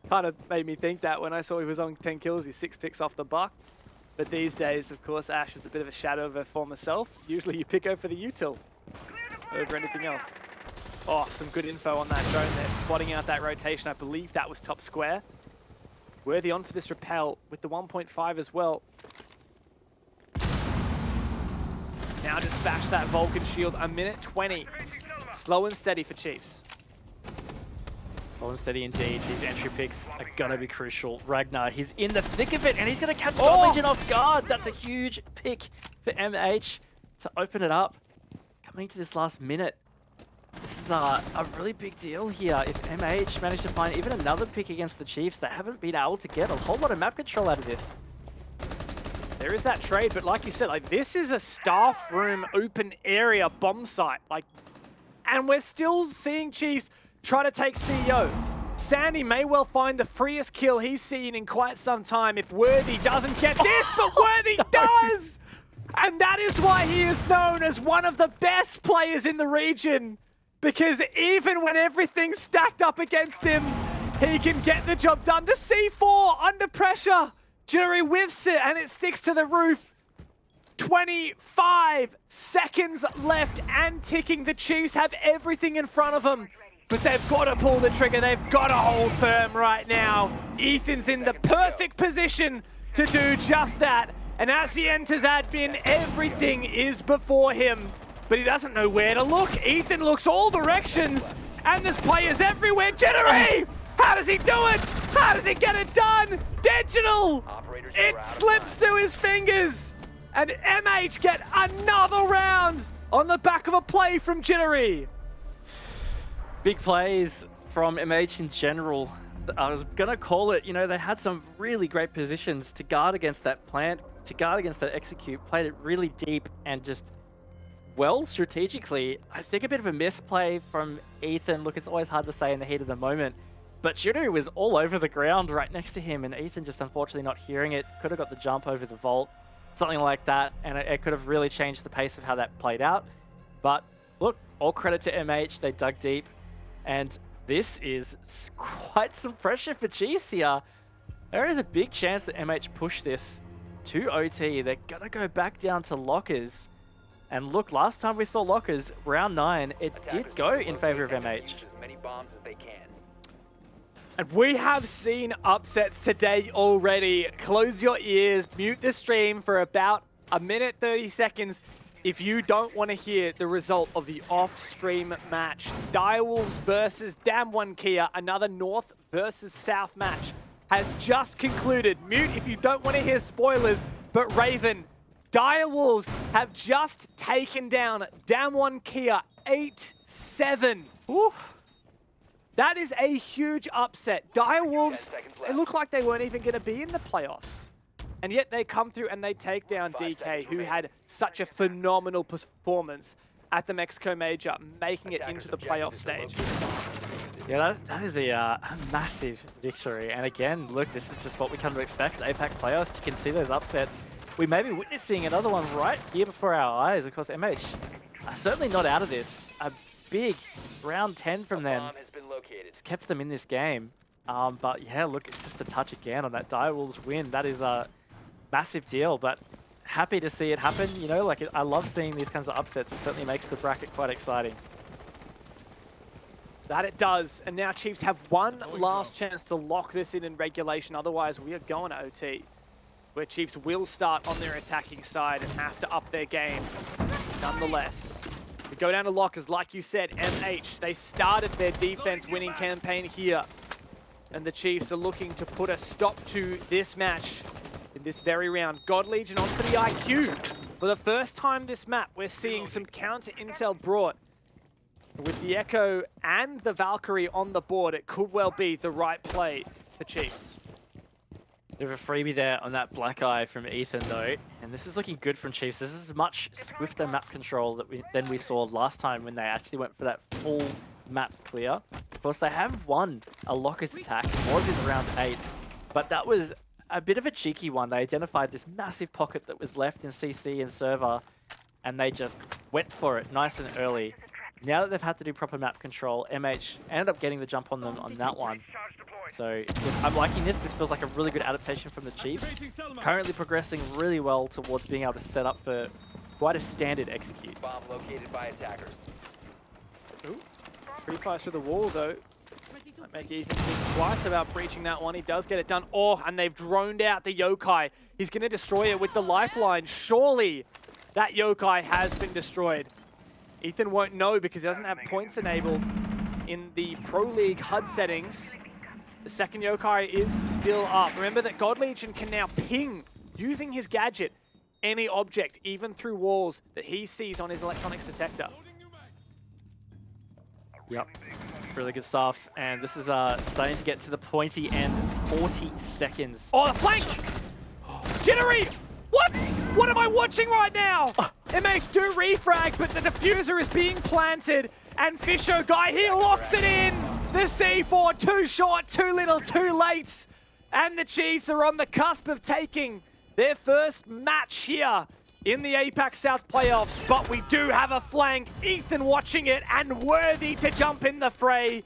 Kind of made me think that when I saw he was on 10 kills, he's 6 picks off the buck. But these days, of course, Ash is a bit of a shadow of her former self. Usually you pick her for the util over anything else. Oh, some good info on that drone there. Spotting out that rotation. I believe that was top square. Worthy on for this repel with the 1.5 as well. Now dispatch that Vulcan shield. A minute 20. Slow and steady for Chiefs. Slow and steady indeed. These entry picks are going to be crucial. Ragnar, he's in the thick of it, and he's going to catch God Legion off guard. That's a huge pick for MH to open it up. Coming to this last minute. This is a really big deal here. If MH managed to find even another pick against the Chiefs, they haven't been able to get a whole lot of map control out of this. There is that trade, but like you said, like this is a staff room open area bomb site. Like, and we're still seeing Chiefs try to take CEO. Sandy may well find the freest kill he's seen in quite some time if Worthy doesn't get this, but Worthy does! And that is why he is known as one of the best players in the region. Because even when everything's stacked up against him, he can get the job done. The C4 under pressure. Jury whiffs it and it sticks to the roof. 25 seconds left and ticking. The Chiefs have everything in front of them, but they've got to pull the trigger. They've got to hold firm right now. Ethan's in the perfect position to do just that. And as he enters admin, everything is before him, but he doesn't know where to look. Ethan looks all directions and there's players everywhere. Jittery! How does he do it? How does he get it done? Digital! It slips through his fingers. And MH get another round on the back of a play from Jittery. Big plays from MH in general. I was going to call it, you know, they had some really great positions to guard against that plant, to guard against that execute, played it really deep and just well strategically. I think a bit of a misplay from Ethan. Look, it's always hard to say in the heat of the moment. But Judo was all over the ground right next to him, and Ethan just unfortunately not hearing it. Could have got the jump over the vault, something like that, and it could have really changed the pace of how that played out. But look, all credit to MH, they dug deep, and this is quite some pressure for Chiefs here. There is a big chance that MH push this to OT. They're going to go back down to lockers. And look, last time we saw lockers, round 9, it did go in favor of MH. And we have seen upsets today already. Close your ears, mute the stream for about a minute, 30 seconds if you don't want to hear the result of the off-stream match. Direwolves versus Damwon Kia, another North versus South match. has just concluded. Mute if you don't want to hear spoilers, but Raven, Direwolves have just taken down Damwon Kia 8-7. That is a huge upset. Direwolves, it looked like they weren't even going to be in the playoffs. And yet they come through and they take down DK, who had such a phenomenal performance at the Mexico Major, making it into the playoff stage. Yeah, that is a massive victory. And again, look, this is just what we come to expect. APAC playoffs, you can see those upsets. We may be witnessing another one right here before our eyes. Of course, MH are certainly not out of this. A big round 10 from them. It's kept them in this game. But yeah, look, just a touch again on that Direwolves win. That is a massive deal, but happy to see it happen. You know, like, I love seeing these kinds of upsets. It certainly makes the bracket quite exciting. That it does. And now Chiefs have one last chance to lock this in regulation. Otherwise, we are going to OT, where Chiefs will start on their attacking side and have to up their game. Nonetheless, we go down to lockers. Like you said, MH, they started their defense-winning campaign here. And the Chiefs are looking to put a stop to this match in this very round. God Legion on for the IQ. For the first time this map, we're seeing some counter intel brought. With the Echo and the Valkyrie on the board, it could well be the right play for Chiefs. Bit of a freebie there on that Black Eye from Ethan, though. And this is looking good from Chiefs. This is much swifter map control than we saw last time when they actually went for that full map clear. Of course, they have won a Lockers attack. It was in round 8, but that was a bit of a cheeky one. They identified this massive pocket that was left in CC and server, and they just went for it nice and early. Now that they've had to do proper map control, MH ended up getting the jump on them on that one. So I'm liking this. This feels like a really good adaptation from the Chiefs. Currently progressing really well towards being able to set up for quite a standard execute. Bomb located by attackers. Ooh, pretty fast through the wall, though. Might make Ethan think twice about breaching that one. He does get it done. Oh, and they've droned out the Yokai. He's going to destroy it with the lifeline. Surely that Yokai has been destroyed. Ethan won't know because he doesn't have points enabled in the Pro League HUD settings. The second Yokai is still up. Remember that God Legion can now ping, using his gadget, any object, even through walls, that he sees on his electronics detector. Yep, really good stuff. And this is starting to get to the pointy end. 40 seconds. Oh, the flank! Jittery! What? What am I watching right now? MH do refrag, but the diffuser is being planted. And Fisho guy, he locks it in. The C4, too short, too little, too late. And the Chiefs are on the cusp of taking their first match here in the APAC South playoffs. But we do have a flank. Ethan watching it and worthy to jump in the fray.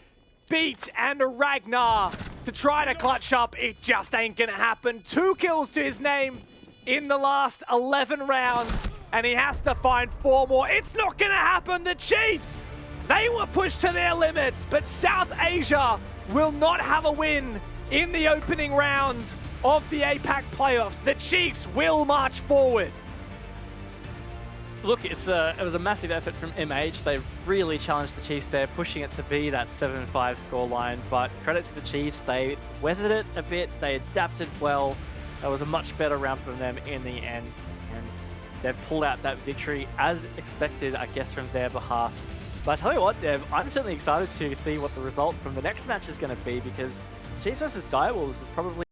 Beat and Ragnar to try to clutch up. It just ain't gonna happen. 2 kills to his name in the last 11 rounds, and he has to find 4 more. It's not gonna happen. The Chiefs, they were pushed to their limits, but South Asia will not have a win in the opening rounds of the APAC playoffs. The Chiefs will march forward. Look, it was a massive effort from MH. They really challenged the Chiefs there, pushing it to be that 7-5 scoreline. But credit to the Chiefs, they weathered it a bit, they adapted well. That was a much better round from them in the end, and they've pulled out that victory as expected, I guess, from their behalf. But I tell you what, Dev, I'm certainly excited to see what the result from the next match is going to be, because Chiefs versus Direwolves is probably